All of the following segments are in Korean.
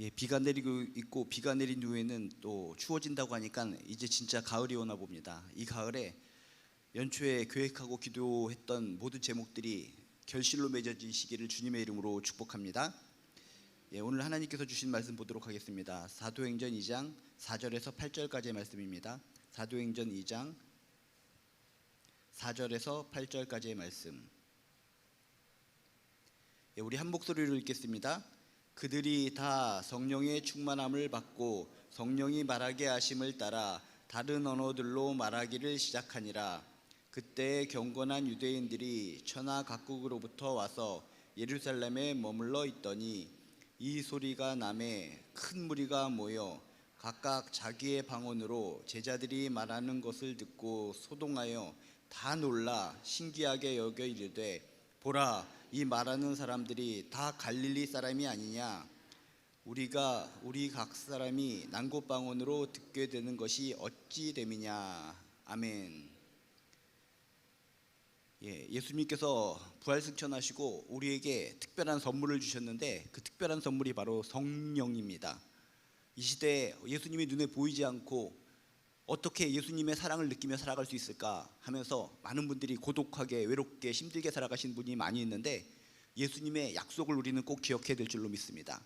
예, 비가 내리고 있고 비가 내린 후에는 또 추워진다고 하니까 이제 진짜 가을이 오나 봅니다. 이 가을에 연초에 계획하고 기도했던 모든 제목들이 결실로 맺어지시기를 주님의 이름으로 축복합니다. 예, 오늘 하나님께서 주신 말씀 보도록 하겠습니다. 사도행전 2장 4절에서 8절까지의 말씀입니다. 사도행전 2장 4절에서 8절까지의 말씀. 예, 우리 한 목소리로 읽겠습니다. 그들이 다 성령의 충만함을 받고 성령이 말하게 하심을 따라 다른 언어들로 말하기를 시작하니라. 그때 경건한 유대인들이 천하 각국으로부터 와서 예루살렘에 머물러 있더니 이 소리가 나매 큰 무리가 모여 각각 자기의 방언으로 제자들이 말하는 것을 듣고 소동하여 다 놀라 신기하게 여겨 이르되 보라, 이 말하는 사람들이 다 갈릴리 사람이 아니냐? 우리 각 사람이 난곳방언으로 듣게 되는 것이 어찌 됨이냐? 아멘. 예, 예수님께서 부활승천하시고 우리에게 특별한 선물을 주셨는데 그 특별한 선물이 바로 성령입니다. 이 시대에 예수님이 눈에 보이지 않고 어떻게 예수님의 사랑을 느끼며 살아갈 수 있을까 하면서 많은 분들이 고독하게 외롭게 힘들게 살아가신 분이 많이 있는데 예수님의 약속을 우리는 꼭 기억해야 될 줄로 믿습니다.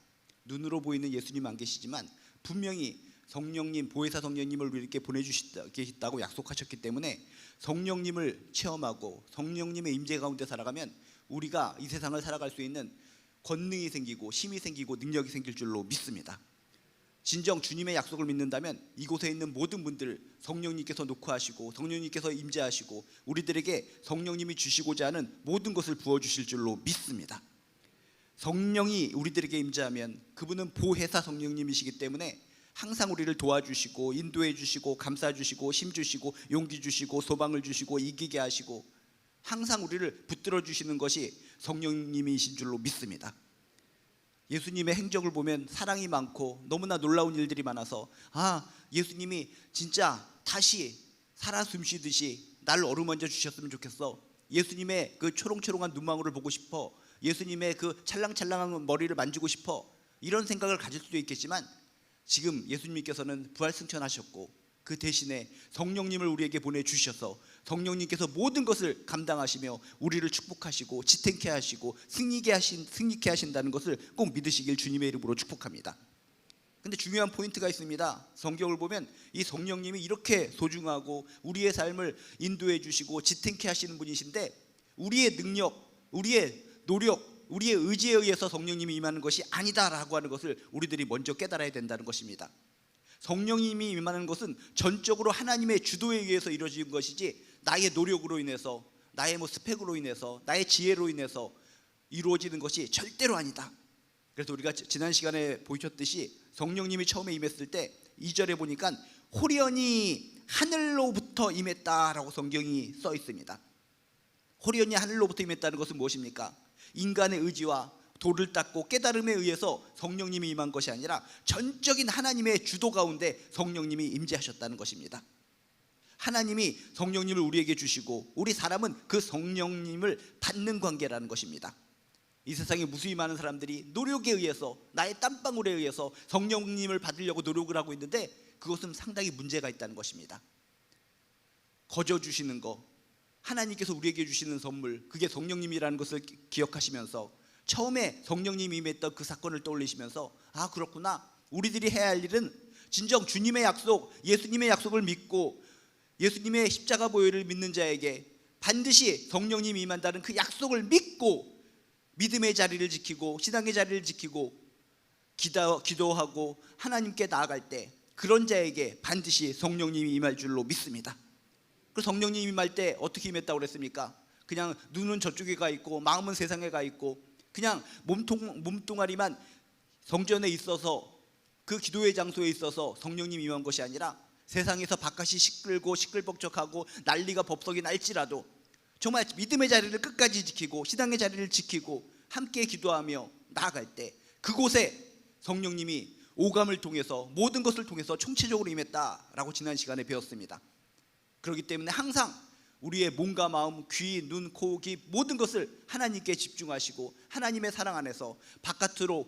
눈으로 보이는 예수님 안 계시지만 분명히 성령님, 보혜사 성령님을 우리에게 보내주시다고 약속하셨기 때문에 성령님을 체험하고 성령님의 임재 가운데 살아가면 우리가 이 세상을 살아갈 수 있는 권능이 생기고 힘이 생기고 능력이 생길 줄로 믿습니다. 진정 주님의 약속을 믿는다면 이곳에 있는 모든 분들 성령님께서 녹화하시고 성령님께서 임재하시고 우리들에게 성령님이 주시고자 하는 모든 것을 부어주실 줄로 믿습니다. 성령이 우리들에게 임재하면 그분은 보혜사 성령님이시기 때문에 항상 우리를 도와주시고 인도해 주시고 감싸 주시고 힘 주시고 용기 주시고 소망을 주시고 이기게 하시고 항상 우리를 붙들어 주시는 것이 성령님이신 줄로 믿습니다. 예수님의 행적을 보면 사랑이 많고 너무나 놀라운 일들이 많아서 예수님이 진짜 다시 살아 숨쉬듯이 나를 어루만져 주셨으면 좋겠어. 예수님의 그 초롱초롱한 눈망울을 보고 싶어. 예수님의 그 찰랑찰랑한 머리를 만지고 싶어. 이런 생각을 가질 수도 있겠지만 지금 예수님께서는 부활승천하셨고 그 대신에 성령님을 우리에게 보내주셔서 성령님께서 모든 것을 감당하시며 우리를 축복하시고 지탱케 하시고 승리케 하신다는 것을 꼭 믿으시길 주님의 이름으로 축복합니다. 근데 중요한 포인트가 있습니다. 성경을 보면 이 성령님이 이렇게 소중하고 우리의 삶을 인도해 주시고 지탱케 하시는 분이신데 우리의 능력, 우리의 노력, 우리의 의지에 의해서 성령님이 임하는 것이 아니다라고 하는 것을 우리들이 먼저 깨달아야 된다는 것입니다. 성령님이 임하는 것은 전적으로 하나님의 주도에 의해서 이루어진 것이지 나의 노력으로 인해서 나의 스펙으로 인해서 나의 지혜로 인해서 이루어지는 것이 절대로 아니다. 그래서 우리가 지난 시간에 보셨듯이 성령님이 처음에 임했을 때 2절에 보니까 호련히 하늘로부터 임했다라고 성경이 써 있습니다. 호련히 하늘로부터 임했다는 것은 무엇입니까? 인간의 의지와 돌을 닦고 깨달음에 의해서 성령님이 임한 것이 아니라 전적인 하나님의 주도 가운데 성령님이 임재하셨다는 것입니다. 하나님이 성령님을 우리에게 주시고 우리 사람은 그 성령님을 받는 관계라는 것입니다. 이 세상에 무수히 많은 사람들이 노력에 의해서 나의 땀방울에 의해서 성령님을 받으려고 노력을 하고 있는데 그것은 상당히 문제가 있다는 것입니다. 거저 주시는 거, 하나님께서 우리에게 주시는 선물, 그게 성령님이라는 것을 기억하시면서 처음에 성령님이 임했던 그 사건을 떠올리시면서 그렇구나, 우리들이 해야 할 일은 진정 주님의 약속, 예수님의 약속을 믿고 예수님의 십자가 보혈을 믿는 자에게 반드시 성령님이 임한다는 그 약속을 믿고 믿음의 자리를 지키고 신앙의 자리를 지키고 기도하고 하나님께 나아갈 때 그런 자에게 반드시 성령님이 임할 줄로 믿습니다. 그 성령님이 임할 때 어떻게 임했다고 그랬습니까? 그냥 눈은 저쪽에 가 있고 마음은 세상에 가 있고 그냥 몸뚱아리만 성전에 있어서 그 기도의 장소에 있어서 성령님이 임한 것이 아니라 세상에서 바깥이 시끌고 시끌벅적하고 난리가 법석이 날지라도 정말 믿음의 자리를 끝까지 지키고 신앙의 자리를 지키고 함께 기도하며 나아갈 때 그곳에 성령님이 오감을 통해서 모든 것을 통해서 총체적으로 임했다라고 지난 시간에 배웠습니다. 그렇기 때문에 항상 우리의 몸과 마음, 귀, 눈, 코, 귀 모든 것을 하나님께 집중하시고 하나님의 사랑 안에서 바깥으로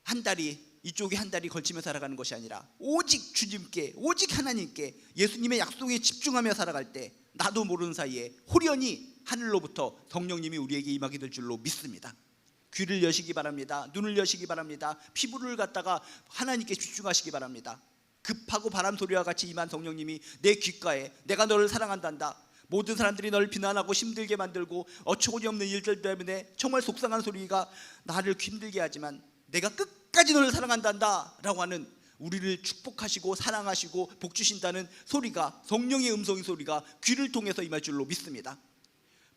한 다리 이쪽에 한 다리 걸치며 살아가는 것이 아니라 오직 주님께, 오직 하나님께, 예수님의 약속에 집중하며 살아갈 때 나도 모르는 사이에 호련히 하늘로부터 성령님이 우리에게 임하게 될 줄로 믿습니다. 귀를 여시기 바랍니다. 눈을 여시기 바랍니다. 피부를 갖다가 하나님께 집중하시기 바랍니다. 급하고 바람 소리와 같이 임한 성령님이 내 귓가에 내가 너를 사랑한단다, 모든 사람들이 너를 비난하고 힘들게 만들고 어처구니 없는 일들 때문에 정말 속상한 소리가 나를 힘들게 하지만 내가 끝까지 너를 사랑한단다 라고 하는, 우리를 축복하시고 사랑하시고 복 주신다는 소리가, 성령의 음성의 소리가 귀를 통해서 임할 줄로 믿습니다.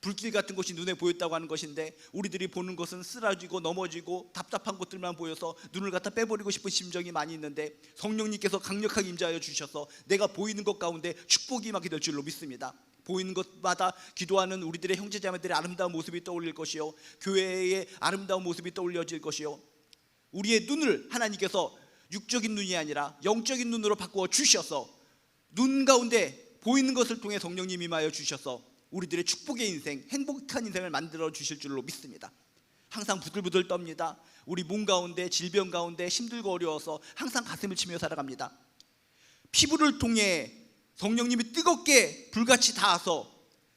불길 같은 것이 눈에 보였다고 하는 것인데 우리들이 보는 것은 쓰러지고 넘어지고 답답한 것들만 보여서 눈을 갖다 빼버리고 싶은 심정이 많이 있는데, 성령님께서 강력하게 임재하여 주셔서 내가 보이는 것 가운데 축복이 임하게 될 줄로 믿습니다. 보이는 것마다 기도하는 우리들의 형제자매들의 아름다운 모습이 떠올릴 것이요, 교회의 아름다운 모습이 떠올려질 것이요, 우리의 눈을 하나님께서 육적인 눈이 아니라 영적인 눈으로 바꾸어 주셔서 눈 가운데 보이는 것을 통해 성령님이 임하여 주셔서 우리들의 축복의 인생, 행복한 인생을 만들어 주실 줄로 믿습니다. 항상 부들부들 떱니다. 우리 몸 가운데 질병 가운데 힘들고 어려워서 항상 가슴을 치며 살아갑니다. 피부를 통해 성령님이 뜨겁게 불같이 닿아서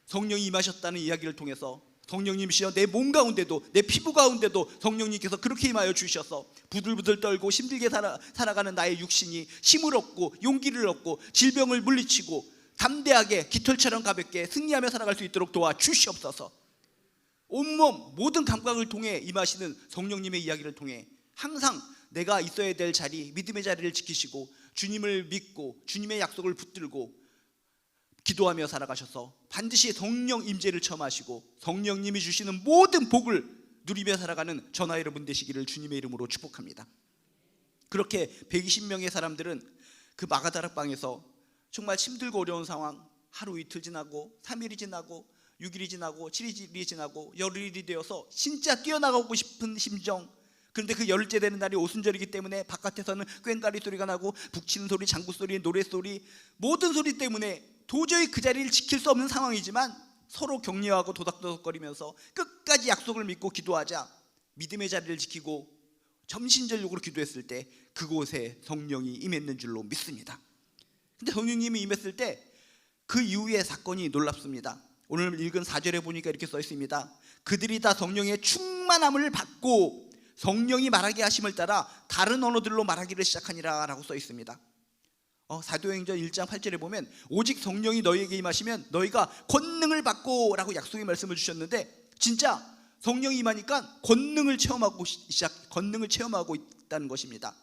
성령이 임하셨다는 이야기를 통해서 성령님이시여 내 몸 가운데도, 내 피부 가운데도 성령님께서 그렇게 임하여 주셔서 부들부들 떨고 힘들게 살아가는 나의 육신이 힘을 얻고 용기를 얻고 질병을 물리치고 담대하게 깃털처럼 가볍게 승리하며 살아갈 수 있도록 도와주시옵소서. 온몸 모든 감각을 통해 임하시는 성령님의 이야기를 통해 항상 내가 있어야 될 자리, 믿음의 자리를 지키시고 주님을 믿고 주님의 약속을 붙들고 기도하며 살아가셔서 반드시 성령 임재를 체험하시고 성령님이 주시는 모든 복을 누리며 살아가는 저나 여러분 되시기를 주님의 이름으로 축복합니다. 그렇게 120명의 사람들은 그 마가다락방에서 정말 힘들고 어려운 상황, 하루 이틀 지나고 3일이 지나고 6일이 지나고 7일이 지나고 열흘이 되어서 진짜 뛰어나가고 싶은 심정, 그런데 그 열흘째 되는 날이 오순절이기 때문에 바깥에서는 꽹과리 소리가 나고 북치는 소리, 장구 소리, 노래 소리, 모든 소리 때문에 도저히 그 자리를 지킬 수 없는 상황이지만 서로 격려하고 도닥도닥거리면서 끝까지 약속을 믿고 기도하자 믿음의 자리를 지키고 점신전력으로 기도했을 때 그곳에 성령이 임했는 줄로 믿습니다. 근데 성령님이 임했을 때 그 이후의 사건이 놀랍습니다. 오늘 읽은 4절에 보니까 이렇게 써 있습니다. 그들이 다 성령의 충만함을 받고 성령이 말하게 하심을 따라 다른 언어들로 말하기를 시작하니라 라고 써 있습니다. 사도행전 1장 8절에 보면 오직 성령이 너희에게 임하시면 너희가 권능을 받고 라고 약속의 말씀을 주셨는데, 진짜 성령이 임하니까 권능을 체험하고 있다는 것입니다.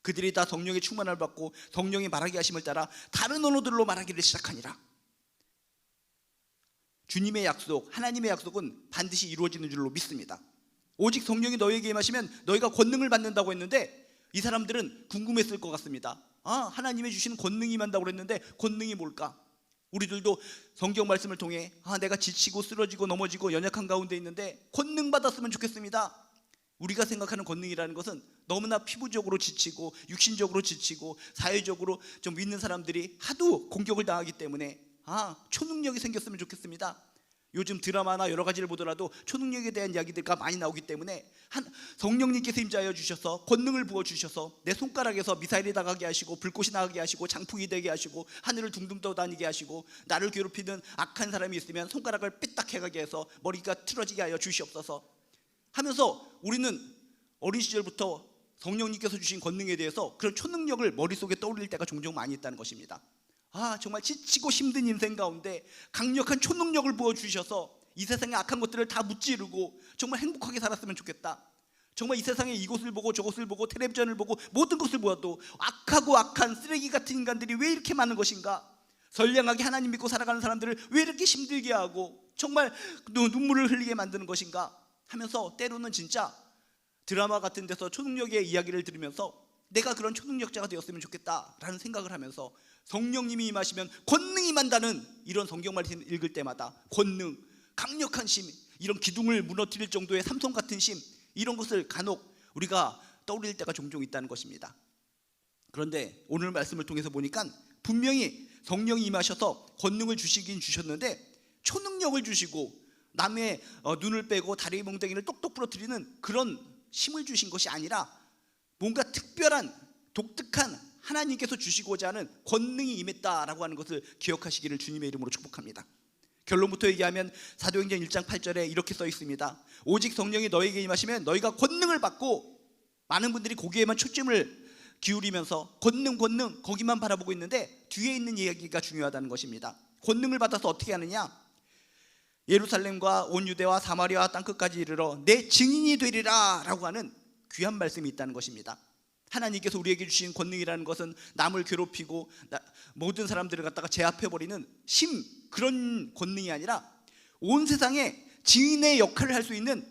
그들이 다 성령의 충만함을 받고 성령이 말하게 하심을 따라 다른 언어들로 말하기를 시작하니라. 주님의 약속, 하나님의 약속은 반드시 이루어지는 줄로 믿습니다. 오직 성령이 너희에게 임하시면 너희가 권능을 받는다고 했는데 이 사람들은 궁금했을 것 같습니다. 하나님이 주시는 권능이 임한다고 그랬는데 권능이 뭘까? 우리들도 성경 말씀을 통해 내가 지치고 쓰러지고 넘어지고 연약한 가운데 있는데 권능 받았으면 좋겠습니다. 우리가 생각하는 권능이라는 것은 너무나 피부적으로 지치고 육신적으로 지치고 사회적으로 좀 믿는 사람들이 하도 공격을 당하기 때문에 초능력이 생겼으면 좋겠습니다. 요즘 드라마나 여러 가지를 보더라도 초능력에 대한 이야기들가 많이 나오기 때문에 성령님께서 임재하여 주셔서 권능을 부어주셔서 내 손가락에서 미사일이 나가게 하시고 불꽃이 나가게 하시고 장풍이 되게 하시고 하늘을 둥둥 떠다니게 하시고 나를 괴롭히는 악한 사람이 있으면 손가락을 삐딱해가게 해서 머리가 틀어지게 하여 주시옵소서 하면서 우리는 어린 시절부터 성령님께서 주신 권능에 대해서 그런 초능력을 머릿속에 떠올릴 때가 종종 많이 있다는 것입니다. 정말 지치고 힘든 인생 가운데 강력한 초능력을 부어주셔서 이 세상의 악한 것들을 다 무찌르고 정말 행복하게 살았으면 좋겠다. 정말 이 세상에 이곳을 보고 저곳을 보고 텔레비전을 보고 모든 것을 보아도 악하고 악한 쓰레기 같은 인간들이 왜 이렇게 많은 것인가? 선량하게 하나님 믿고 살아가는 사람들을 왜 이렇게 힘들게 하고 정말 눈물을 흘리게 만드는 것인가 하면서 때로는 진짜 드라마 같은 데서 초능력의 이야기를 들으면서 내가 그런 초능력자가 되었으면 좋겠다라는 생각을 하면서 성령님이 임하시면 권능이 임한다는 이런 성경 말씀 읽을 때마다 권능, 강력한 힘, 이런 기둥을 무너뜨릴 정도의 삼손 같은 힘, 이런 것을 간혹 우리가 떠올릴 때가 종종 있다는 것입니다. 그런데 오늘 말씀을 통해서 보니까 분명히 성령이 임하셔서 권능을 주시긴 주셨는데 초능력을 주시고 남의 눈을 빼고 다리 몽둥이를 똑똑 부러뜨리는 그런 힘을 주신 것이 아니라 뭔가 특별한 독특한 하나님께서 주시고자 하는 권능이 임했다라고 하는 것을 기억하시기를 주님의 이름으로 축복합니다. 결론부터 얘기하면 사도행전 1장 8절에 이렇게 써 있습니다. 오직 성령이 너에게 임하시면 너희가 권능을 받고, 많은 분들이 거기에만 초점을 기울이면서 권능 거기만 바라보고 있는데 뒤에 있는 이야기가 중요하다는 것입니다. 권능을 받아서 어떻게 하느냐? 예루살렘과 온 유대와 사마리아 땅끝까지 이르러 내 증인이 되리라 라고 하는 귀한 말씀이 있다는 것입니다. 하나님께서 우리에게 주신 권능이라는 것은 남을 괴롭히고 모든 사람들을 갖다가 제압해버리는 그런 권능이 아니라 온 세상에 증인의 역할을 할 수 있는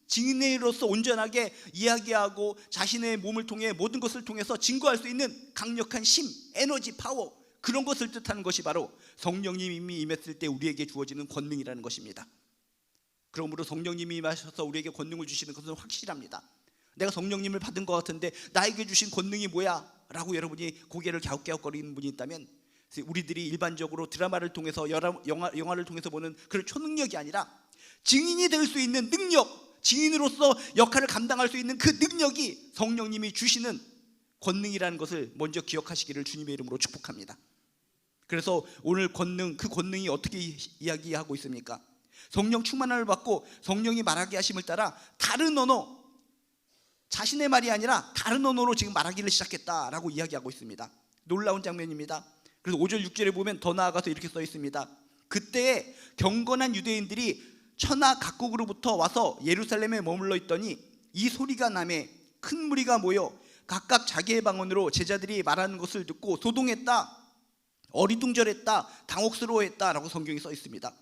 증인으로서 온전하게 이야기하고 자신의 몸을 통해 모든 것을 통해서 증거할 수 있는 강력한 에너지, 파워, 그런 것을 뜻하는 것이 바로 성령님이 이미 임했을 때 우리에게 주어지는 권능이라는 것입니다. 그러므로 성령님이 임하셔서 우리에게 권능을 주시는 것은 확실합니다. 내가 성령님을 받은 것 같은데 나에게 주신 권능이 뭐야? 라고 여러분이 고개를 갸웃갸웃거리는 분이 있다면, 우리들이 일반적으로 드라마를 통해서 영화를 통해서 보는 그런 초능력이 아니라 증인이 될 수 있는 능력, 증인으로서 역할을 감당할 수 있는 그 능력이 성령님이 주시는 권능이라는 것을 먼저 기억하시기를 주님의 이름으로 축복합니다. 그래서 오늘 그 권능이 어떻게 이야기하고 있습니까? 성령 충만함을 받고 성령이 말하게 하심을 따라 다른 언어, 자신의 말이 아니라 다른 언어로 지금 말하기를 시작했다라고 이야기하고 있습니다. 놀라운 장면입니다. 그래서 5절 6절에 보면 더 나아가서 이렇게 써 있습니다. 그때에 경건한 유대인들이 천하 각국으로부터 와서 예루살렘에 머물러 있더니 이 소리가 나매 큰 무리가 모여 각각 자기의 방언으로 제자들이 말하는 것을 듣고 소동했다, 어리둥절했다, 당혹스러워했다라고 성경이 써 있습니다.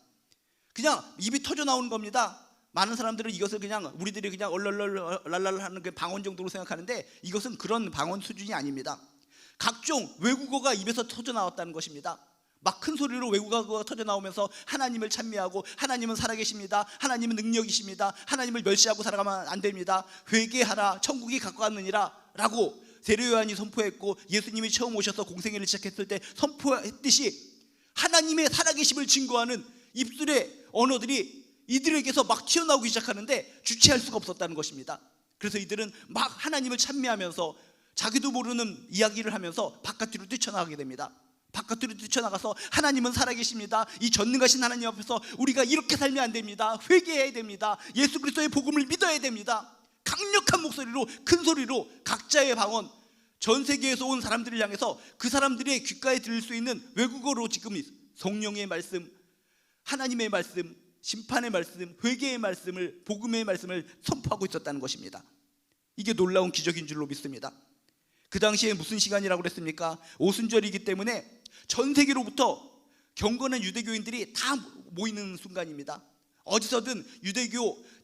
그냥 입이 터져 나오는 겁니다. 많은 사람들은 이것을 그냥 우리들이 그냥 얼랄랄 하는 그 방언 정도로 생각하는데 이것은 그런 방언 수준이 아닙니다. 각종 외국어가 입에서 터져 나왔다는 것입니다. 막 큰 소리로 외국어가 터져 나오면서 하나님을 찬미하고, 하나님은 살아계십니다, 하나님은 능력이십니다, 하나님을 멸시하고 살아가면 안 됩니다, 회개하라, 천국이 가까웠느니라 라고 세례요한이 선포했고, 예수님이 처음 오셔서 공생애를 시작했을 때 선포했듯이 하나님의 살아계심을 증거하는 입술의 언어들이 이들에게서 막 튀어나오기 시작하는데 주체할 수가 없었다는 것입니다. 그래서 이들은 막 하나님을 찬미하면서 자기도 모르는 이야기를 하면서 바깥으로 뛰쳐나가게 됩니다. 바깥으로 뛰쳐나가서 하나님은 살아계십니다, 이 전능하신 하나님 앞에서 우리가 이렇게 살면 안 됩니다, 회개해야 됩니다, 예수 그리스도의 복음을 믿어야 됩니다, 강력한 목소리로, 큰 소리로 각자의 방언, 전 세계에서 온 사람들을 향해서 그 사람들의 귓가에 들을 수 있는 외국어로 지금 성령의 말씀, 하나님의 말씀, 심판의 말씀, 회개의 말씀을, 복음의 말씀을 선포하고 있었다는 것입니다. 이게 놀라운 기적인 줄로 믿습니다. 그 당시에 무슨 시간이라고 그랬습니까? 오순절이기 때문에 전 세계로부터 경건한 유대교인들이 다 모이는 순간입니다. 어디서든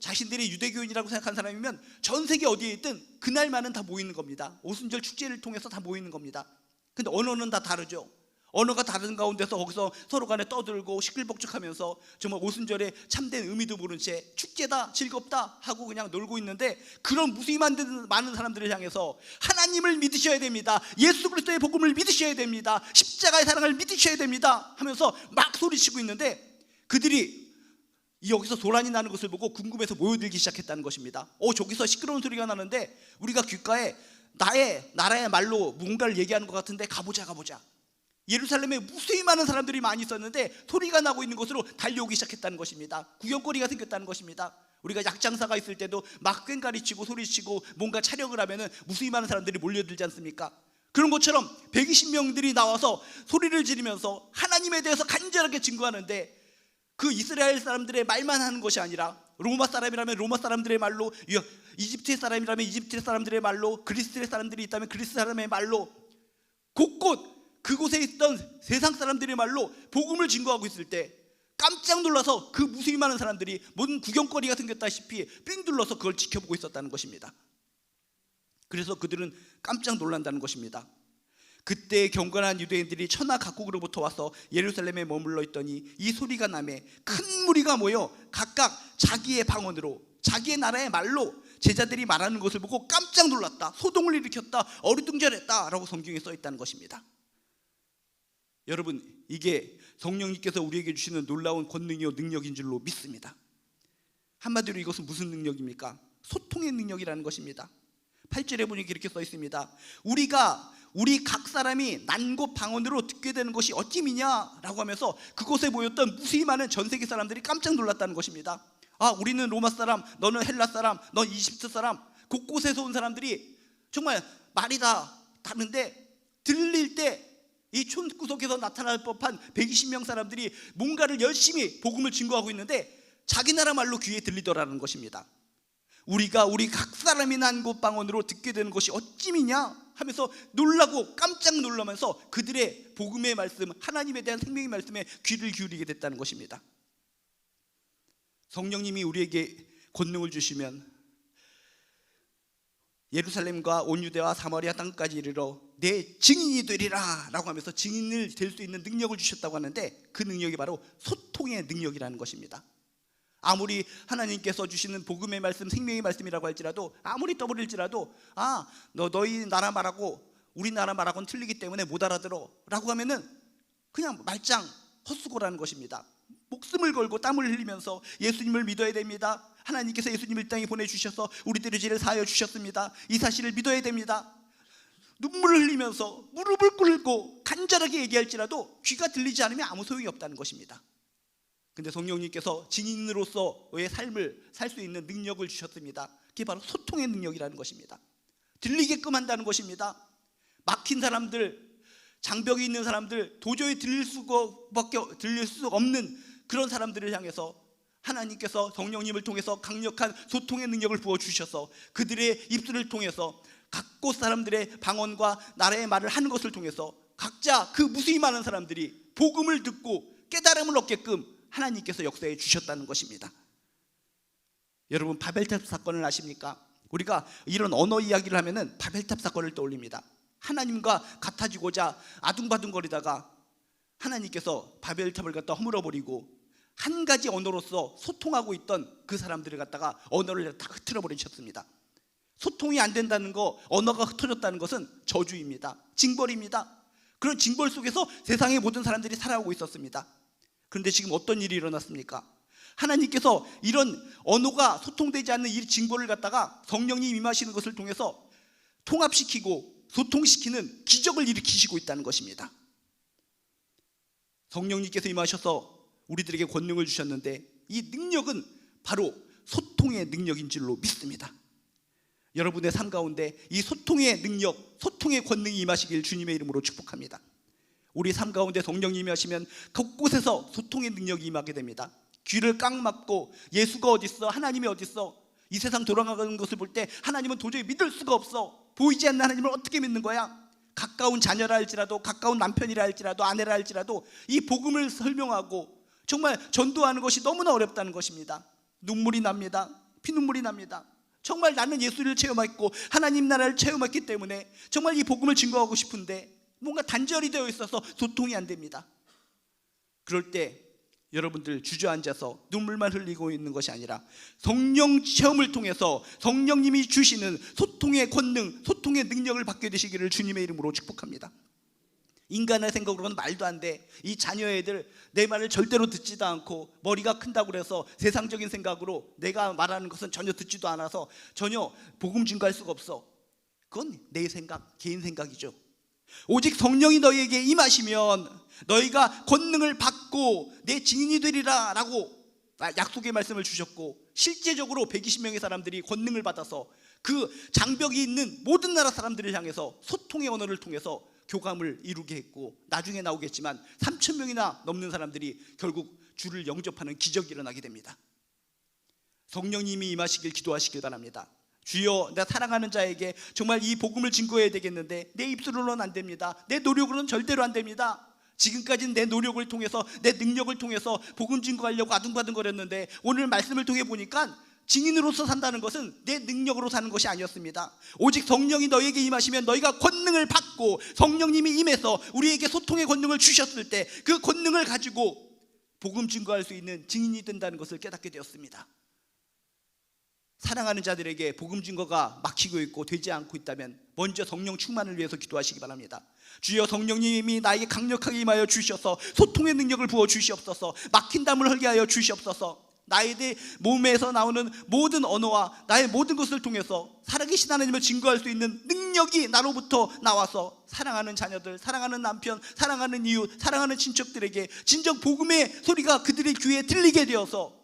자신들이 유대교인이라고 생각하는 사람이면 전 세계 어디에 있든 그날만은 다 모이는 겁니다. 오순절 축제를 통해서 다 모이는 겁니다. 근데 언어는 다 다르죠. 언어가 다른 가운데서 거기서 서로 간에 떠들고 시끌벅적하면서 정말 오순절에 참된 의미도 모른 채 축제다, 즐겁다 하고 그냥 놀고 있는데, 그런 무수히 많은 사람들을 향해서 하나님을 믿으셔야 됩니다, 예수 그리스도의 복음을 믿으셔야 됩니다, 십자가의 사랑을 믿으셔야 됩니다 하면서 막 소리치고 있는데, 그들이 여기서 소란이 나는 것을 보고 궁금해서 모여들기 시작했다는 것입니다. 저기서 시끄러운 소리가 나는데 우리가 귓가에 나라의 말로 뭔가를 얘기하는 것 같은데 가보자. 예루살렘에 무수히 많은 사람들이 많이 있었는데 소리가 나고 있는 곳으로 달려오기 시작했다는 것입니다. 구경거리가 생겼다는 것입니다. 우리가 약장사가 있을 때도 막 꽹가리치고 소리치고 뭔가 촬영을 하면 무수히 많은 사람들이 몰려들지 않습니까? 그런 것처럼 120명들이 나와서 소리를 지르면서 하나님에 대해서 간절하게 증거하는데, 그 이스라엘 사람들의 말만 하는 것이 아니라 로마 사람이라면 로마 사람들의 말로, 이집트의 사람이라면 이집트의 사람들의 말로, 그리스의 사람들이 있다면 그리스 사람의 말로, 곳곳 그곳에 있던 세상 사람들의 말로 복음을 증거하고 있을 때 깜짝 놀라서 그 무수히 많은 사람들이 모든 구경거리가 생겼다시피 삥 둘러서 그걸 지켜보고 있었다는 것입니다. 그래서 그들은 깜짝 놀란다는 것입니다. 그때 경건한 유대인들이 천하 각국으로부터 와서 예루살렘에 머물러 있더니 이 소리가 나매 큰 무리가 모여 각각 자기의 방언으로, 자기의 나라의 말로 제자들이 말하는 것을 보고 깜짝 놀랐다, 소동을 일으켰다, 어리둥절했다 라고 성경에 써 있다는 것입니다. 여러분, 이게 성령님께서 우리에게 주시는 놀라운 권능이요 능력인 줄로 믿습니다. 한마디로 이것은 무슨 능력입니까? 소통의 능력이라는 것입니다. 8절에 보니까 이렇게 써 있습니다. 우리 각 사람이 난곳 방언으로 듣게 되는 것이 어찌미냐 라고 하면서 그곳에 모였던 무수히 많은 전 세계 사람들이 깜짝 놀랐다는 것입니다. 우리는 로마 사람, 너는 헬라 사람, 넌 이집트 사람, 곳곳에서 온 사람들이 정말 말이 다 다른데 들릴 때 이 촌구석에서 나타날 법한 120명 사람들이 뭔가를 열심히 복음을 증거하고 있는데 자기 나라 말로 귀에 들리더라는 것입니다. 우리 각 사람이 난 곳 방언으로 듣게 되는 것이 어찌미냐 하면서 놀라고 깜짝 놀라면서 그들의 복음의 말씀, 하나님에 대한 생명의 말씀에 귀를 기울이게 됐다는 것입니다. 성령님이 우리에게 권능을 주시면 예루살렘과 온 유대와 사마리아 땅까지 이르러 내 증인이 되리라 라고 하면서 증인을 될 수 있는 능력을 주셨다고 하는데 그 능력이 바로 소통의 능력이라는 것입니다. 아무리 하나님께서 주시는 복음의 말씀, 생명의 말씀이라고 할지라도, 아무리 떠버릴지라도 너희 나라 말하고 우리 나라 말하고는 틀리기 때문에 못 알아들어 라고 하면은 그냥 말짱 헛수고라는 것입니다. 목숨을 걸고 땀을 흘리면서 예수님을 믿어야 됩니다. 하나님께서 예수님을 이 땅에 보내주셔서 우리들의 죄를 사하여 주셨습니다. 이 사실을 믿어야 됩니다. 눈물을 흘리면서 무릎을 꿇고 간절하게 얘기할지라도 귀가 들리지 않으면 아무 소용이 없다는 것입니다. 근데 성령님께서 증인으로서의 삶을 살 수 있는 능력을 주셨습니다. 그게 바로 소통의 능력이라는 것입니다. 들리게끔 한다는 것입니다. 막힌 사람들, 장벽이 있는 사람들, 도저히 들릴 수 없는 그런 사람들을 향해서 하나님께서 성령님을 통해서 강력한 소통의 능력을 부어주셔서 그들의 입술을 통해서 각곳 사람들의 방언과 나라의 말을 하는 것을 통해서 각자 그 무수히 많은 사람들이 복음을 듣고 깨달음을 얻게끔 하나님께서 역사해 주셨다는 것입니다. 여러분, 바벨탑 사건을 아십니까? 우리가 이런 언어 이야기를 하면은 바벨탑 사건을 떠올립니다. 하나님과 같아지고자 아둥바둥거리다가 하나님께서 바벨탑을 갖다 허물어버리고 한 가지 언어로서 소통하고 있던 그 사람들을 갖다가 언어를 다 흐트러버리셨습니다. 소통이 안 된다는 거, 언어가 흩어졌다는 것은 저주입니다. 징벌입니다. 그런 징벌 속에서 세상의 모든 사람들이 살아오고 있었습니다. 그런데 지금 어떤 일이 일어났습니까? 하나님께서 이런 언어가 소통되지 않는 이 징벌을 갖다가 성령님 임하시는 것을 통해서 통합시키고 소통시키는 기적을 일으키시고 있다는 것입니다. 성령님께서 임하셔서 우리들에게 권능을 주셨는데 이 능력은 바로 소통의 능력인 줄로 믿습니다. 여러분의 삶 가운데 이 소통의 능력, 소통의 권능이 임하시길 주님의 이름으로 축복합니다. 우리 삶 가운데 성령님이 하시면 곳곳에서 소통의 능력이 임하게 됩니다. 귀를 꽉 막고 예수가 어딨어? 하나님이 어딨어? 이 세상 돌아가는 것을 볼 때 하나님은 도저히 믿을 수가 없어. 보이지 않는 하나님을 어떻게 믿는 거야? 가까운 자녀라 할지라도, 가까운 남편이라 할지라도, 아내라 할지라도 이 복음을 설명하고 정말 전도하는 것이 너무나 어렵다는 것입니다. 눈물이 납니다. 피눈물이 납니다. 정말 나는 예수를 체험했고 하나님 나라를 체험했기 때문에 정말 이 복음을 증거하고 싶은데 뭔가 단절이 되어 있어서 소통이 안 됩니다. 그럴 때 여러분들 주저앉아서 눈물만 흘리고 있는 것이 아니라 성령 체험을 통해서 성령님이 주시는 소통의 권능, 소통의 능력을 받게 되시기를 주님의 이름으로 축복합니다. 인간의 생각으로는 말도 안 돼. 이 자녀 애들 내 말을 절대로 듣지도 않고 머리가 큰다고 해서 세상적인 생각으로 내가 말하는 것은 전혀 듣지도 않아서 전혀 복음 증거할 수가 없어. 그건 내 생각, 개인 생각이죠. 오직 성령이 너희에게 임하시면 너희가 권능을 받고 내 증인이 되리라 라고 약속의 말씀을 주셨고, 실제적으로 120명의 사람들이 권능을 받아서 그 장벽이 있는 모든 나라 사람들을 향해서 소통의 언어를 통해서 교감을 이루게 했고, 나중에 나오겠지만 3,000명이나 넘는 사람들이 결국 주를 영접하는 기적이 일어나게 됩니다. 성령님이 임하시길 기도하시길 바랍니다. 주여, 내 사랑하는 자에게 정말 이 복음을 증거해야 되겠는데 내 입술로는 안 됩니다. 내 노력으로는 절대로 안 됩니다. 지금까지는 내 노력을 통해서, 내 능력을 통해서 복음 증거하려고 아둥바둥거렸는데 오늘 말씀을 통해 보니까 증인으로서 산다는 것은 내 능력으로 사는 것이 아니었습니다. 오직 성령이 너희에게 임하시면 너희가 권능을 받고, 성령님이 임해서 우리에게 소통의 권능을 주셨을 때 그 권능을 가지고 복음 증거할 수 있는 증인이 된다는 것을 깨닫게 되었습니다. 사랑하는 자들에게 복음 증거가 막히고 있고 되지 않고 있다면 먼저 성령 충만을 위해서 기도하시기 바랍니다. 주여, 성령님이 나에게 강력하게 임하여 주셔서 소통의 능력을 부어 주시옵소서. 막힌 담을 헐게 하여 주시옵소서. 나의 몸에서 나오는 모든 언어와 나의 모든 것을 통해서 살아계신 하나님을 증거할 수 있는 능력이 나로부터 나와서 사랑하는 자녀들, 사랑하는 남편, 사랑하는 이웃, 사랑하는 친척들에게 진정 복음의 소리가 그들의 귀에 들리게 되어서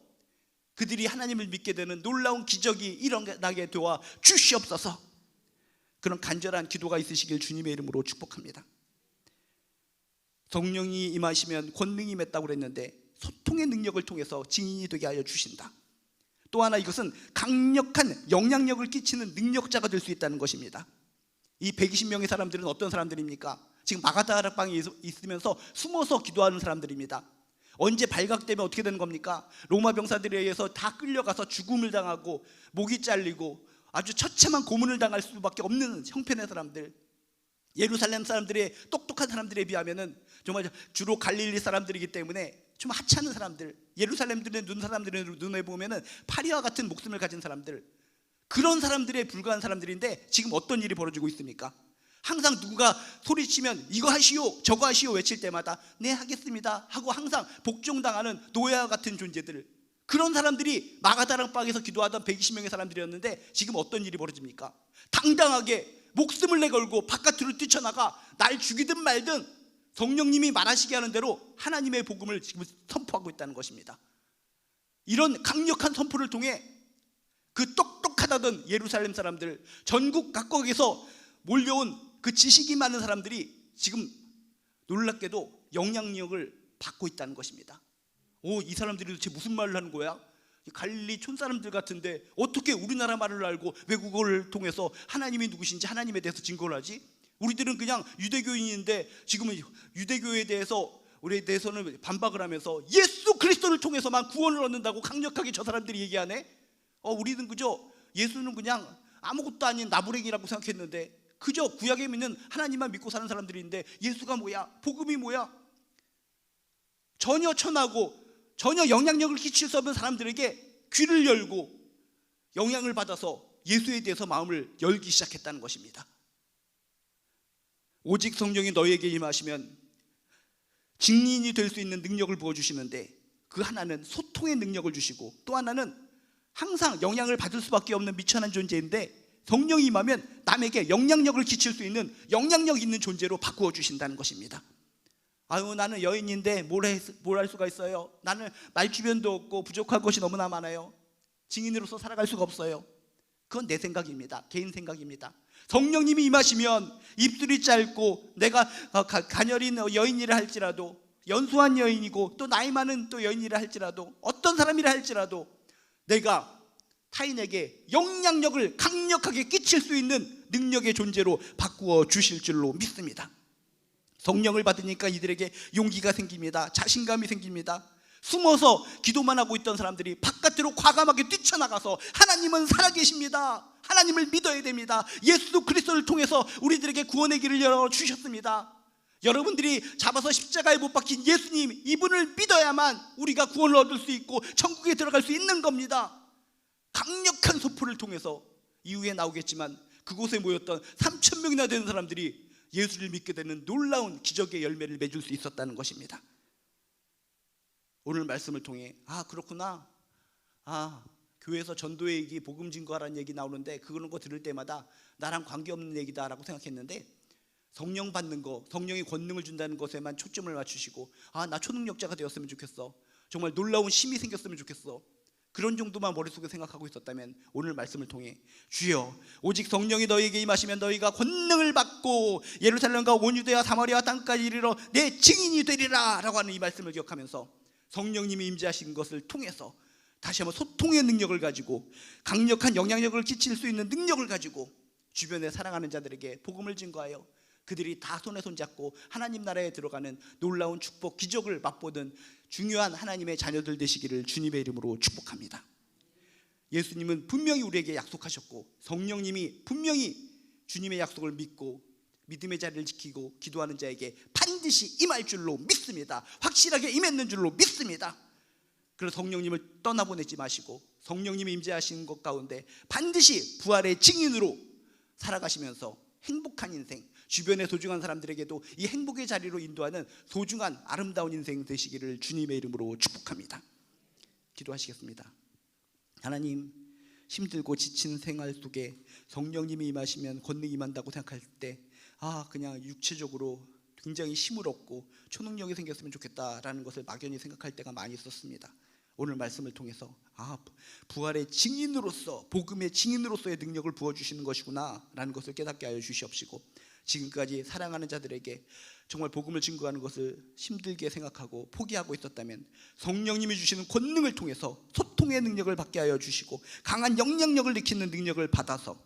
그들이 하나님을 믿게 되는 놀라운 기적이 일어나게 도와 주시옵소서. 그런 간절한 기도가 있으시길 주님의 이름으로 축복합니다. 성령이 임하시면 권능이 임했다고 그랬는데 소통의 능력을 통해서 증인이 되게 하여 주신다. 또 하나, 이것은 강력한 영향력을 끼치는 능력자가 될 수 있다는 것입니다. 이 120명의 사람들은 어떤 사람들입니까? 지금 마가다락방에 있으면서 숨어서 기도하는 사람들입니다. 언제 발각되면 어떻게 되는 겁니까? 로마 병사들에 의해서 다 끌려가서 죽음을 당하고 목이 잘리고 아주 처참한 고문을 당할 수밖에 없는 형편의 사람들, 예루살렘 사람들의 똑똑한 사람들에 비하면은 정말 주로 갈릴리 사람들이기 때문에 좀 하찮은 사람들, 예루살렘들의 사람들의 눈에 보면은 파리와 같은 목숨을 가진 사람들, 그런 사람들에 불과한 사람들인데 지금 어떤 일이 벌어지고 있습니까? 항상 누군가 소리치면 이거 하시오 저거 하시오 외칠 때마다 네 하겠습니다 하고 항상 복종당하는 노예와 같은 존재들, 그런 사람들이 마가다락방에서 기도하던 120명의 사람들이었는데 지금 어떤 일이 벌어집니까? 당당하게 목숨을 내걸고 바깥으로 뛰쳐나가 날 죽이든 말든 성령님이 말하시게 하는 대로 하나님의 복음을 지금 선포하고 있다는 것입니다. 이런 강력한 선포를 통해 그 똑똑하다던 예루살렘 사람들, 전국 각국에서 몰려온 그 지식이 많은 사람들이 지금 놀랍게도 영향력을 받고 있다는 것입니다. 이 사람들이 도대체 무슨 말을 하는 거야? 갈릴리 촌사람들 같은데 어떻게 우리나라 말을 알고 외국어를 통해서 하나님이 누구신지 하나님에 대해서 증거를 하지? 우리들은 그냥 유대교인인데 지금은 유대교에 대해서 우리에 대해서는 반박을 하면서 예수 그리스도를 통해서만 구원을 얻는다고 강력하게 저 사람들이 얘기하네. 우리는 그저 예수는 그냥 아무것도 아닌 나부랭이라고 생각했는데 그저 구약에 믿는 하나님만 믿고 사는 사람들인데 예수가 뭐야? 복음이 뭐야? 전혀 천하고 전혀 영향력을 끼칠 수 없는 사람들에게 귀를 열고 영향을 받아서 예수에 대해서 마음을 열기 시작했다는 것입니다. 오직 성령이 너희에게 임하시면 증인이 될 수 있는 능력을 부어주시는데 그 하나는 소통의 능력을 주시고 또 하나는 항상 영향을 받을 수밖에 없는 미천한 존재인데 성령이 임하면 남에게 영향력을 끼칠 수 있는 영향력 있는 존재로 바꾸어 주신다는 것입니다. 나는 여인인데 뭘 할 수가 있어요? 나는 말주변도 없고 부족한 것이 너무나 많아요. 증인으로서 살아갈 수가 없어요. 그건 내 생각입니다. 개인 생각입니다. 성령님이 임하시면 입술이 짧고 내가 가녀린 여인이라 할지라도, 연소한 여인이고 또 나이 많은 또 여인이라 할지라도, 어떤 사람이라 할지라도 내가 타인에게 영향력을 강력하게 끼칠 수 있는 능력의 존재로 바꾸어 주실 줄로 믿습니다. 성령을 받으니까 이들에게 용기가 생깁니다. 자신감이 생깁니다. 숨어서 기도만 하고 있던 사람들이 바깥으로 과감하게 뛰쳐나가서 하나님은 살아계십니다. 하나님을 믿어야 됩니다. 예수 그리스도를 통해서 우리들에게 구원의 길을 열어주셨습니다. 여러분들이 잡아서 십자가에 못 박힌 예수님, 이분을 믿어야만 우리가 구원을 얻을 수 있고 천국에 들어갈 수 있는 겁니다. 강력한 소포를 통해서 이후에 나오겠지만 그곳에 모였던 3,000명이나 되는 사람들이 예수를 믿게 되는 놀라운 기적의 열매를 맺을 수 있었다는 것입니다. 오늘 말씀을 통해 그렇구나, 교회에서 전도의 얘기, 복음 증거하라는 얘기 나오는데 그런 거 들을 때마다 나랑 관계없는 얘기다라고 생각했는데 성령 받는 거, 성령이 권능을 준다는 것에만 초점을 맞추시고 나 초능력자가 되었으면 좋겠어, 정말 놀라운 힘이 생겼으면 좋겠어, 그런 정도만 머릿속에 생각하고 있었다면 오늘 말씀을 통해 주여 오직 성령이 너희에게 임하시면 너희가 권능을 받고 예루살렘과 온 유대와 사마리아 땅까지 이르러 내 증인이 되리라 라고 하는 이 말씀을 기억하면서 성령님이 임재하신 것을 통해서 다시 한번 소통의 능력을 가지고 강력한 영향력을 끼칠 수 있는 능력을 가지고 주변에 사랑하는 자들에게 복음을 증거하여 그들이 다 손에 손잡고 하나님 나라에 들어가는 놀라운 축복, 기적을 맛보는 중요한 하나님의 자녀들 되시기를 주님의 이름으로 축복합니다. 예수님은 분명히 우리에게 약속하셨고 성령님이 분명히 주님의 약속을 믿고 믿음의 자리를 지키고 기도하는 자에게 반드시 임할 줄로 믿습니다. 확실하게 임했는 줄로 믿습니다. 그래서 성령님을 떠나보내지 마시고 성령님이 임재하신 것 가운데 반드시 부활의 증인으로 살아가시면서 행복한 인생, 주변의 소중한 사람들에게도 이 행복의 자리로 인도하는 소중한 아름다운 인생 되시기를 주님의 이름으로 축복합니다. 기도하시겠습니다. 하나님, 힘들고 지친 생활 속에 성령님이 임하시면 권능이 임한다고 생각할 때 그냥 육체적으로 굉장히 힘을 얻고 초능력이 생겼으면 좋겠다라는 것을 막연히 생각할 때가 많이 있었습니다. 오늘 말씀을 통해서 부활의 증인으로서, 복음의 증인으로서의 능력을 부어주시는 것이구나 라는 것을 깨닫게 하여 주시옵시고, 지금까지 사랑하는 자들에게 정말 복음을 증거하는 것을 힘들게 생각하고 포기하고 있었다면 성령님이 주시는 권능을 통해서 소통의 능력을 받게 하여 주시고 강한 영향력을 느끼는 능력을 받아서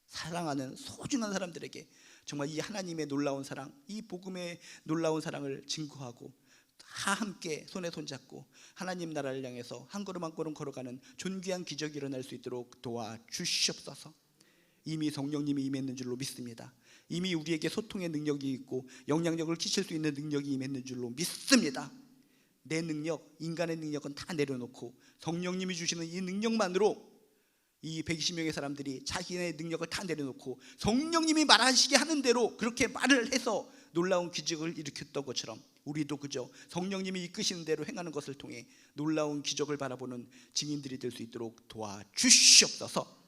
사랑하는 소중한 사람들에게 정말 이 하나님의 놀라운 사랑, 이 복음의 놀라운 사랑을 증거하고 다 함께 손에 손잡고 하나님 나라를 향해서 한 걸음 한 걸음 걸어가는 존귀한 기적이 일어날 수 있도록 도와주시옵소서. 이미 성령님이 임했는 줄로 믿습니다. 이미 우리에게 소통의 능력이 있고 영향력을 끼칠 수 있는 능력이 임했는 줄로 믿습니다. 내 능력, 인간의 능력은 다 내려놓고 성령님이 주시는 이 능력만으로 이 120명의 사람들이 자기네 능력을 다 내려놓고 성령님이 말하시게 하는 대로 그렇게 말을 해서 놀라운 기적을 일으켰던 것처럼 우리도 그저 성령님이 이끄시는 대로 행하는 것을 통해 놀라운 기적을 바라보는 증인들이 될 수 있도록 도와주시옵소서.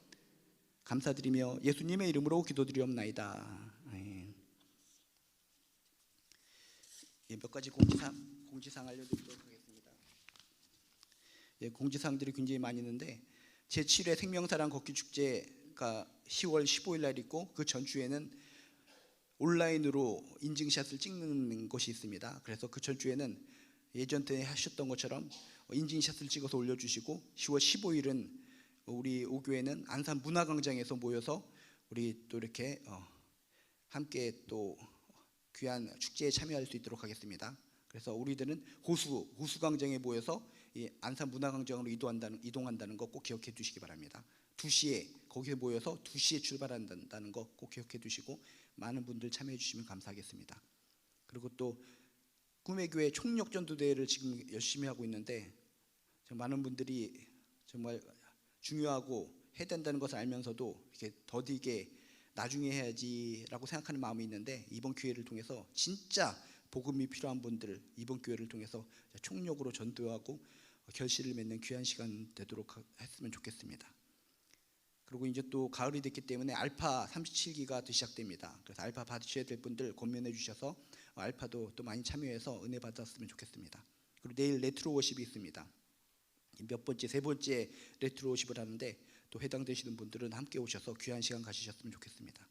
감사드리며 예수님의 이름으로 기도드리옵나이다. 몇 가지 공지사항 알려드리도록 하겠습니다. 공지사항들이 굉장히 많이 있는데 제7회 생명사랑 걷기 축제가 10월 15일 날 있고 그 전주에는 온라인으로 인증샷을 찍는 것이 있습니다. 그래서 그 전주에는 예전에 하셨던 것처럼 인증샷을 찍어서 올려주시고 10월 15일은 우리 오교회는 안산 문화광장에서 모여서 우리 또 이렇게 함께 또 귀한 축제에 참여할 수 있도록 하겠습니다. 그래서 우리들은 호수광장에 모여서 이 안산 문화광장으로 이동한다는 거 꼭 기억해 두시기 바랍니다. 2시에 거기에 모여서 2시에 출발한다는 거 꼭 기억해 두시고 많은 분들 참여해 주시면 감사하겠습니다. 그리고 또 꿈의 교회 총력전도대회를 지금 열심히 하고 있는데 많은 분들이 정말 중요하고 해야 된다는 것을 알면서도 이렇게 더디게 나중에 해야지라고 생각하는 마음이 있는데 이번 기회를 통해서 진짜 복음이 필요한 분들 이번 기회를 통해서 총력으로 전도하고 결실을 맺는 귀한 시간 되도록 했으면 좋겠습니다. 그리고 이제 또 가을이 됐기 때문에 알파 37기가 또 시작됩니다. 그래서 알파 받으셔야 될 분들 권면해 주셔서 알파도 또 많이 참여해서 은혜 받았으면 좋겠습니다. 그리고 내일 레트로 워십이 있습니다. 몇 번째, 세 번째 레트로 워십을 하는데 또 해당되시는 분들은 함께 오셔서 귀한 시간 가지셨으면 좋겠습니다.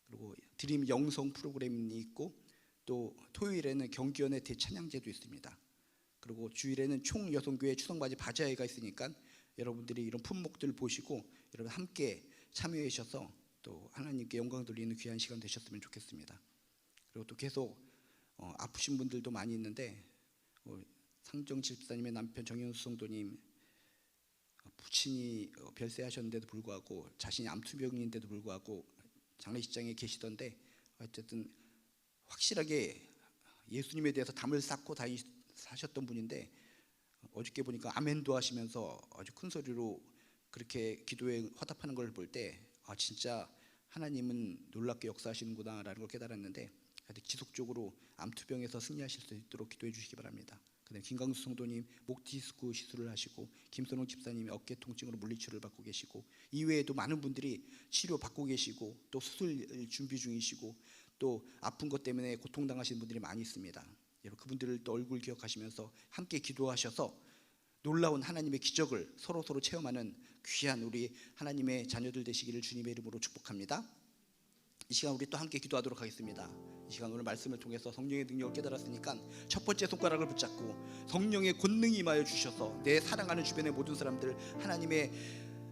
그리고 드림 영성 프로그램이 있고 또 토요일에는 경기연의 대찬양제도 있습니다. 그리고 주일에는 총여성교회 추석맞이 바자회가 있으니까 여러분들이 이런 품목들 보시고 여러분 함께 참여해 주셔서 또 하나님께 영광 돌리는 귀한 시간 되셨으면 좋겠습니다. 그리고 또 계속 아프신 분들도 많이 있는데 상정 집사님의 남편 정현수 성도님 부친이 별세하셨는데도 불구하고 자신이 암투병인데도 불구하고 장례식장에 계시던데 어쨌든 확실하게 예수님에 대해서 담을 쌓고 사셨던 분인데 어저께 보니까 아멘도 하시면서 아주 큰 소리로 그렇게 기도에 화답하는 걸 볼 때 진짜 하나님은 놀랍게 역사하시는구나라는 걸 깨달았는데 지속적으로 암투병에서 승리하실 수 있도록 기도해 주시기 바랍니다. 그다음에 김강수 성도님 목 디스크 시술을 하시고 김선홍 집사님이 어깨 통증으로 물리치료를 받고 계시고 이외에도 많은 분들이 치료 받고 계시고 또 수술 준비 중이시고 또 아픈 것 때문에 고통당하시는 분들이 많이 있습니다. 여러분 그분들을 또 얼굴 기억하시면서 함께 기도하셔서 놀라운 하나님의 기적을 서로 체험하는 귀한 우리 하나님의 자녀들 되시기를 주님의 이름으로 축복합니다. 이 시간 우리 또 함께 기도하도록 하겠습니다. 이 시간 오늘 말씀을 통해서 성령의 능력을 깨달았으니까 첫 번째 손가락을 붙잡고 성령의 권능이 임하여 주셔서 내 사랑하는 주변의 모든 사람들 하나님의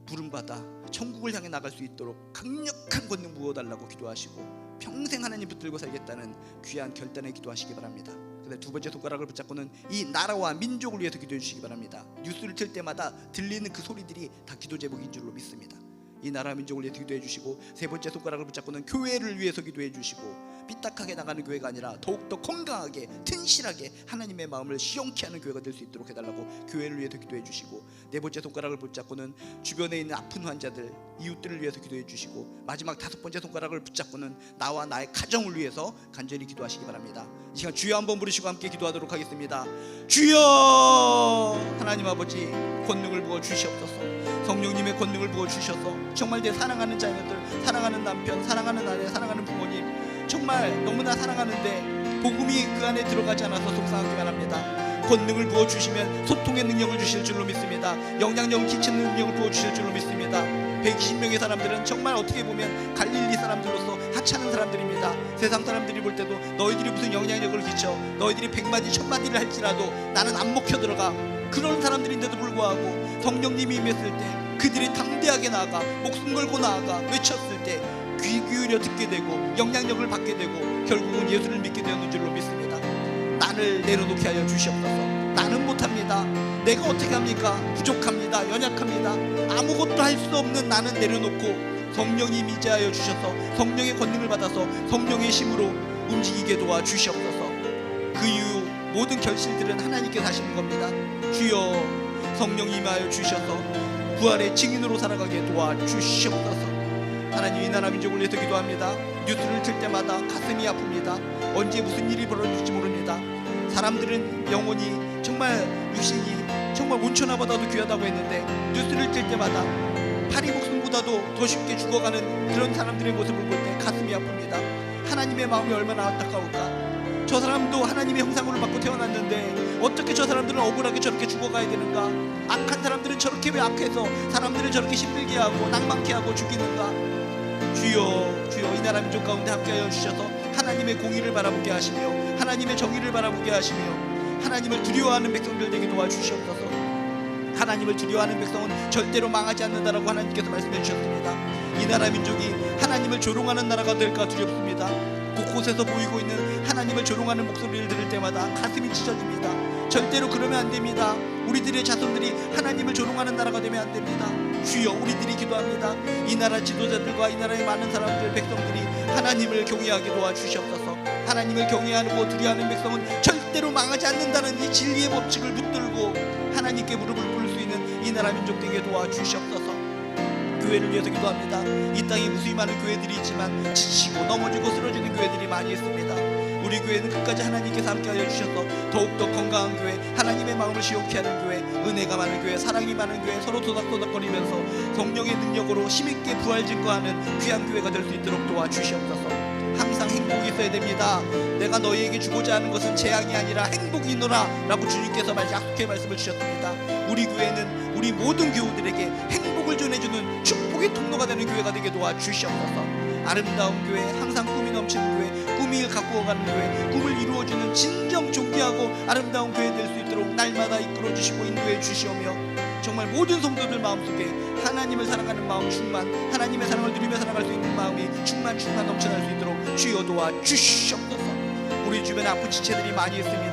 부름받아 천국을 향해 나갈 수 있도록 강력한 권능 부어달라고 기도하시고 평생 하나님 붙들고 살겠다는 귀한 결단에 기도하시기 바랍니다. 근데 두 번째 손가락을 붙잡고는 이 나라와 민족을 위해서 기도해 주시기 바랍니다. 뉴스를 틀 때마다 들리는 그 소리들이 다 기도 제목인 줄로 믿습니다. 이 나라 민족을 위해서 기도해 주시고 세 번째 손가락을 붙잡고는 교회를 위해서 기도해 주시고 삐딱하게 나가는 교회가 아니라 더욱더 건강하게 튼실하게 하나님의 마음을 시원케 하는 교회가 될 수 있도록 해달라고 교회를 위해서 기도해 주시고, 네 번째 손가락을 붙잡고는 주변에 있는 아픈 환자들, 이웃들을 위해서 기도해 주시고, 마지막 다섯 번째 손가락을 붙잡고는 나와 나의 가정을 위해서 간절히 기도하시기 바랍니다. 이 시간 주여 한번 부르시고 함께 기도하도록 하겠습니다. 주여, 하나님 아버지 권능을 부어 주시옵소서. 성령님의 권능을 부어 주셔서 정말 내 사랑하는 자녀들, 사랑하는 남편, 사랑하는 아내, 사랑하는 부모님 정말 너무나 사랑하는데 복음이 그 안에 들어가지 않아서 속상하기만 합니다. 권능을 부어 주시면 소통의 능력을 주실 줄로 믿습니다. 영향력을 끼치는 능력을 부어 주실 줄로 믿습니다. 120명의 사람들은 정말 어떻게 보면 갈릴리 사람들로서 하찮은 사람들입니다. 세상 사람들이 볼 때도 너희들이 무슨 영향력을 끼쳐, 너희들이 100마디 1000마디를 할지라도 나는 안 먹혀 들어가, 그런 사람들인데도 불구하고 성령님이 임했을 때 그들이 담대하게 나아가 목숨 걸고 나아가 외쳤을 때 귀 기울여 듣게 되고 영향력을 받게 되고 결국은 예수를 믿게 되었는 줄로 믿습니다. 나를 내려놓게 하여 주시옵소서. 나는 못합니다. 내가 어떻게 합니까? 부족합니다. 연약합니다. 아무것도 할 수 없는 나는 내려놓고 성령이 임재하여 주셔서 성령의 권능을 받아서 성령의 힘으로 움직이게 도와주시옵소서. 그 이후 모든 결실들은 하나님께서 하시는 겁니다. 주여, 성령이 임하여 주셔서 부활의 증인으로 살아가게 도와주시옵소서. 하나님, 이 나라 민족을 위해서 기도합니다. 뉴스를 틀 때마다 가슴이 아픕니다. 언제 무슨 일이 벌어질지 모릅니다. 사람들은 영혼이 정말 육신이 정말 온천하보다도 귀하다고 했는데 뉴스를 틀 때마다 파리 목숨보다도 더 쉽게 죽어가는 그런 사람들의 모습을 볼 때 가슴이 아픕니다. 하나님의 마음이 얼마나 안타까울까. 저 사람도 하나님의 형상으로 받고 태어났는데 어떻게 저 사람들은 억울하게 저렇게 죽어가야 되는가. 악한 사람들은 저렇게 왜 악해서 사람들을 저렇게 힘들게 하고 낭만케 하고 죽이는가. 주여, 주여, 이 나라 민족 가운데 함께하여 주셔서 하나님의 공의를 바라보게 하시며 하나님의 정의를 바라보게 하시며 하나님을 두려워하는 백성들 되게 도와주시옵소서. 하나님을 두려워하는 백성은 절대로 망하지 않는다라고 하나님께서 말씀해 주셨습니다. 이 나라 민족이 하나님을 조롱하는 나라가 될까 두렵습니다. 곳곳에서 보이고 있는 하나님을 조롱하는 목소리를 들을 때마다 가슴이 찢어집니다. 절대로 그러면 안 됩니다. 우리들의 자손들이 하나님을 조롱하는 나라가 되면 안 됩니다. 주여, 우리들이 기도합니다. 이 나라 지도자들과 이 나라의 많은 사람들, 백성들이 하나님을 경외하게 도와주시옵소서. 하나님을 경외하고 두려워하는 백성은 절대로 망하지 않는다는 이 진리의 법칙을 붙들고 하나님께 무릎을 꿇을 수 있는 이 나라 민족 되게 도와주시옵소서. 교회를 위해서 기도합니다. 이 땅에 무수히 많은 교회들이 있지만 지치고 넘어지고 쓰러지는 교회들이 많이 있습니다. 우리 교회는 끝까지 하나님께서 함께하여 주셔서 더욱더 건강한 교회, 하나님의 마음을 시원케 하는 교회, 은혜가 많은 교회, 사랑이 많은 교회, 서로 토닥토닥거리면서 성령의 능력으로 힘있게 부활 증거하는 귀한 교회가 될 수 있도록 도와주시옵소서. 항상 행복이 있어야 됩니다. 내가 너희에게 주고자 하는 것은 재앙이 아니라 행복이노라 라고 주님께서 약속의 말씀을 주셨습니다. 우리 교회는 우리 모든 교우들에게 행복을 전해주는 축복의 통로가 되는 교회가 되게 도와주시옵소서. 아름다운 교회, 항상 꿈이 넘치는 교회, 꿈을 갖고 가는 교회, 꿈을 이루어주는 진정 존귀하고 아름다운 교회 될 수 있도록 날마다 이끌어 주시고 인도해 주시오며 정말 모든 성도들 마음속에 하나님을 사랑하는 마음 충만, 하나님의 사랑을 누리며 살아갈 수 있는 마음이 충만 넘쳐날 수 있도록 주여 도와주시옵소서. 우리 주변에 아픈 지체들이 많이 있습니다.